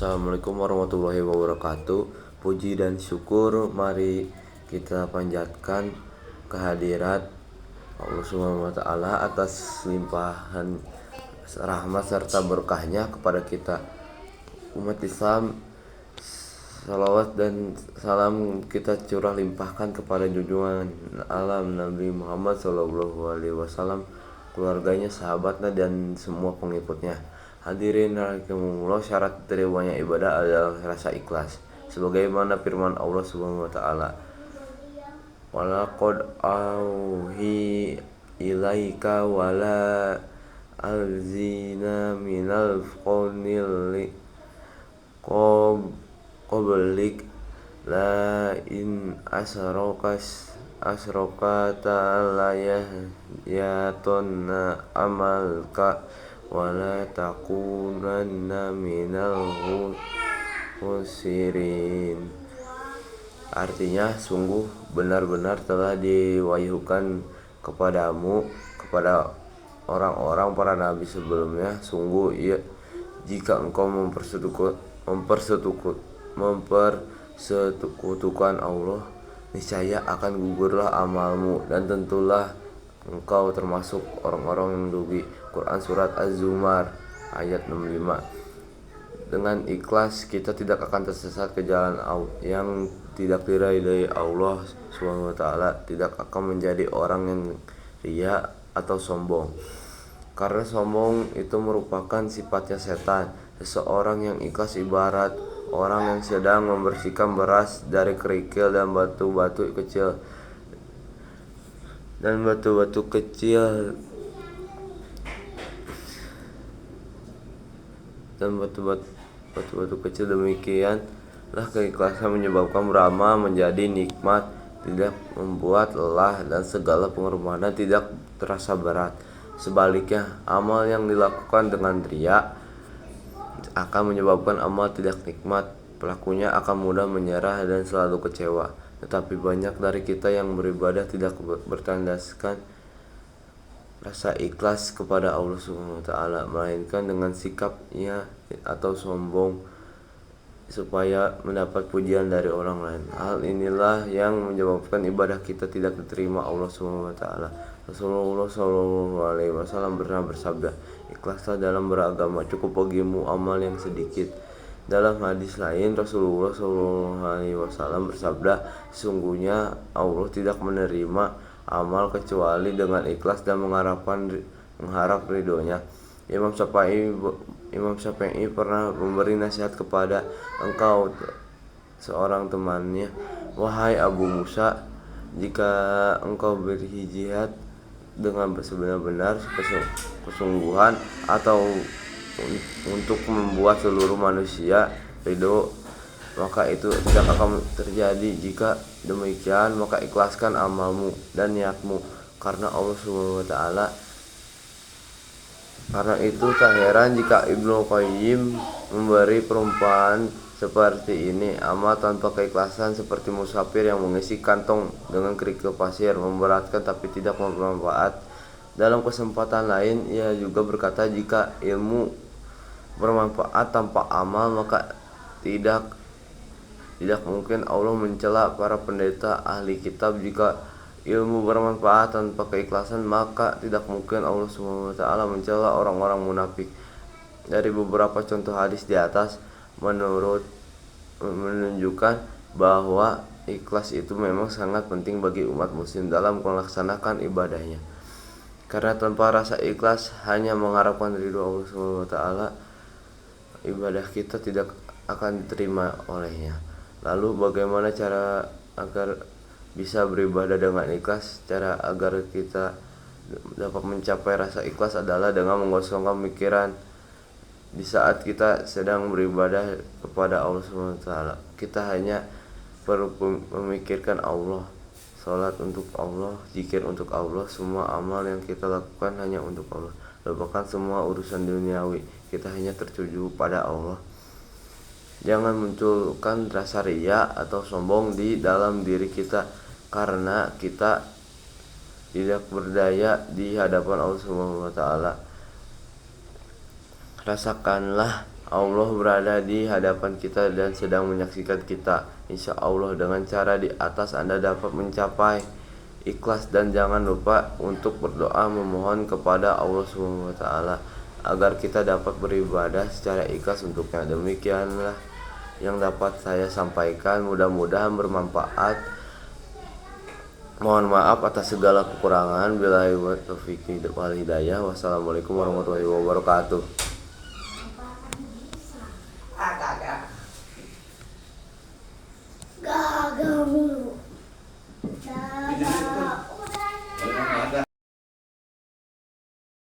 Assalamualaikum warahmatullahi wabarakatuh. Puji dan syukur mari kita panjatkan kehadirat Allah Subhanahu wa taala atas limpahan rahmat serta berkahnya kepada kita umat Islam. Salawat dan salam kita curah limpahkan kepada junjungan alam Nabi Muhammad SAW, keluarganya, sahabatnya, dan semua pengikutnya. Hadirin rahimakumullah, syarat diterimanya ibadah adalah rasa ikhlas. Sebagaimana firman Allah Subhanahu wa taala, "Walaqad auhi ilaika wala alzina minal qawli qablik la in asrokata la yahtonna amalka wala takunanna minal khosirin." Artinya, sungguh benar-benar telah diwahyukan kepadamu, kepada orang-orang para nabi sebelumnya, sungguh jika engkau mempersekutukan Allah, niscaya akan gugurlah amalmu dan tentulah engkau termasuk orang-orang yang rugi. Quran Surat Az-Zumar ayat 65. Dengan ikhlas kita tidak akan tersesat ke jalan yang tidak diridhai Allah Subhanahu wa taala, tidak akan menjadi orang yang riya atau sombong. Karena sombong itu merupakan sifatnya setan. Seseorang yang ikhlas ibarat orang yang sedang membersihkan beras dari kerikil dan batu-batu kecil demikianlah keikhlasan menyebabkan Brahma menjadi nikmat, tidak membuat lelah, dan segala pengorbanan tidak terasa berat. Sebaliknya, amal yang dilakukan dengan riya akan menyebabkan amal tidak nikmat. Pelakunya akan mudah menyerah dan selalu kecewa. Tetapi banyak dari kita yang beribadah tidak bertandaskan rasa ikhlas kepada Allah Subhanahu wa taala, melainkan dengan sikapnya atau sombong supaya mendapat pujian dari orang lain. Hal inilah yang menyebabkan ibadah kita tidak diterima Allah Subhanahu wa taala. Rasulullah SAW pernah bersabda, "Ikhlaslah dalam beragama, cukup bagimu amal yang sedikit." Dalam hadis lain, Rasulullah SAW bersabda, "Sesungguhnya Allah tidak menerima amal kecuali dengan ikhlas dan mengharap ridhonya." Imam Syafi'i pernah memberi nasihat kepada seorang temannya, "Wahai Abu Musa, jika engkau berjihad dengan sebenar-benar kesungguhan atau untuk membuat seluruh manusia ridho, maka itu tidak akan terjadi. Jika demikian, maka ikhlaskan amalmu dan niatmu karena Allah Subhanahu wa taala." Karena itu tak heran jika Ibnu Qayyim memberi perumpamaan seperti ini. Amal tanpa keikhlasan seperti musafir yang mengisi kantong dengan kerikil pasir, memberatkan tapi tidak bermanfaat. Dalam kesempatan lain, ia juga berkata, jika ilmu bermanfaat tanpa amal, maka tidak mungkin Allah mencela para pendeta ahli kitab. Jika ilmu bermanfaat tanpa keikhlasan, maka tidak mungkin Allah Subhanahu wa taala mencela orang-orang munafik. Dari beberapa contoh hadis di atas menunjukkan bahwa ikhlas itu memang sangat penting bagi umat muslim dalam melaksanakan ibadahnya. Karena tanpa rasa ikhlas hanya mengharapkan ridho Allah Subhanahu wa taala, ibadah kita tidak akan diterima olehnya. Lalu bagaimana cara agar bisa beribadah dengan ikhlas? Cara agar kita dapat mencapai rasa ikhlas adalah dengan mengosongkan pikiran di saat kita sedang beribadah kepada Allah Subhanahu wa taala. Kita hanya perlu memikirkan Allah, salat untuk Allah, zikir untuk Allah. Semua amal yang kita lakukan hanya untuk Allah. Lupakan semua urusan duniawi, kita hanya tertuju pada Allah. Jangan munculkan rasa riya atau sombong di dalam diri kita, karena kita tidak berdaya di hadapan Allah Subhanahu wa taala. Rasakanlah Allah berada di hadapan kita dan sedang menyaksikan kita. Insya Allah dengan cara di atas Anda dapat mencapai ikhlas, dan jangan lupa untuk berdoa memohon kepada Allah Subhanahu wa taala agar kita dapat beribadah secara ikhlas untuknya. Demikianlah yang dapat saya sampaikan, mudah-mudahan bermanfaat. Mohon maaf atas segala kekurangan. Billahi taufiq wal hidayah. Wassalamualaikum warahmatullahi wabarakatuh.